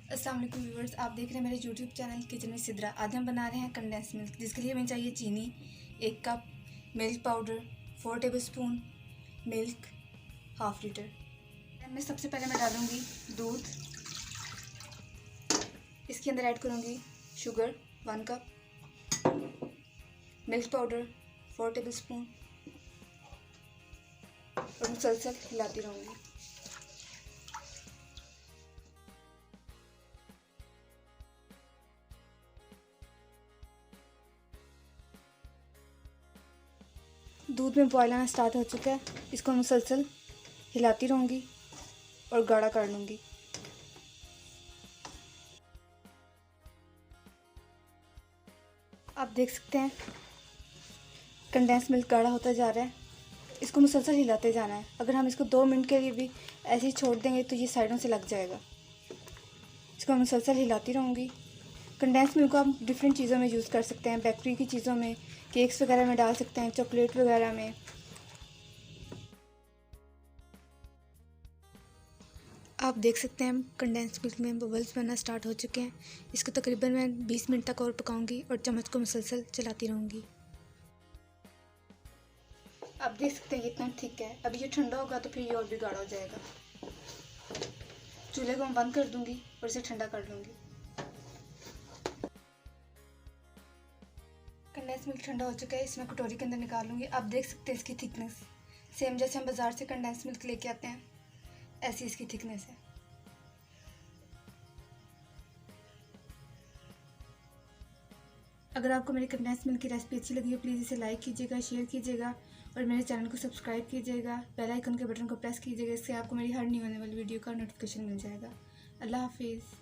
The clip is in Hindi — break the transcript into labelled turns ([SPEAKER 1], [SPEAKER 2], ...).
[SPEAKER 1] अस्सलाम वालेकुम व्यूअर्स, आप देख रहे हैं मेरे यूट्यूब चैनल किचन में सिद्रा। आज हम बना रहे हैं कंडेंस मिल्क, जिसके लिए हमें चाहिए चीनी 1 cup, milk powder 4 tablespoon, milk half litre. मैं सबसे पहले मैं डालूँगी दूध, इसके अंदर ऐड करूँगी sugar 1 cup, milk powder 4 tablespoon और मुसलसल हिलाती रहूँगी। दूध में बॉयल आना स्टार्ट हो चुका है, इसको मुसलसल हिलाती रहूँगी और गाढ़ा कर लूँगी। आप देख सकते हैं कंडेंस मिल्क गाढ़ा होता जा रहा है, इसको मुसलसल हिलाते जाना है। अगर हम इसको 2 मिनट के लिए भी ऐसे ही छोड़ देंगे तो ये साइडों से लग जाएगा। इसको मुसलसल हिलाती रहूँगी। कंडेंस मिल्क को आप डिफरेंट चीज़ों में यूज़ कर सकते हैं, बेकरी की चीज़ों में, केक्स वगैरह में डाल सकते हैं, चॉकलेट वगैरह में। आप देख सकते हैं कंडेंस मिल्क में बबल्स बनना स्टार्ट हो चुके हैं। इसको तकरीबन मैं 20 मिनट तक और पकाऊंगी और चम्मच को मुसलसल चलाती रहूँगी। आप देख सकते हैं कितना थिक है। अभी ये ठंडा होगा तो फिर ये और भी गाढ़ा हो जाएगा। चूल्हे को मैं बंद कर दूँगी और इसे ठंडा कर लूँगी। कंडेंस मिल्क ठंडा हो चुका है, इसमें कटोरी के अंदर निकाल लूँगी। आप देख सकते हैं इसकी थिकनेस, सेम जैसे हम बाज़ार से कंडेंस मिल्क लेके आते हैं ऐसी इसकी थिकनेस है। अगर आपको मेरी कंडेंस मिल्क की रेसिपी अच्छी लगी हो प्लीज़ इसे लाइक कीजिएगा, शेयर कीजिएगा और मेरे चैनल को सब्सक्राइब कीजिएगा। बेल आइकन के बटन को प्रेस कीजिएगा, इससे आपको मेरी हर न्यू आने वाली वीडियो का नोटिफिकेशन मिल जाएगा। अल्लाह हाफिज़।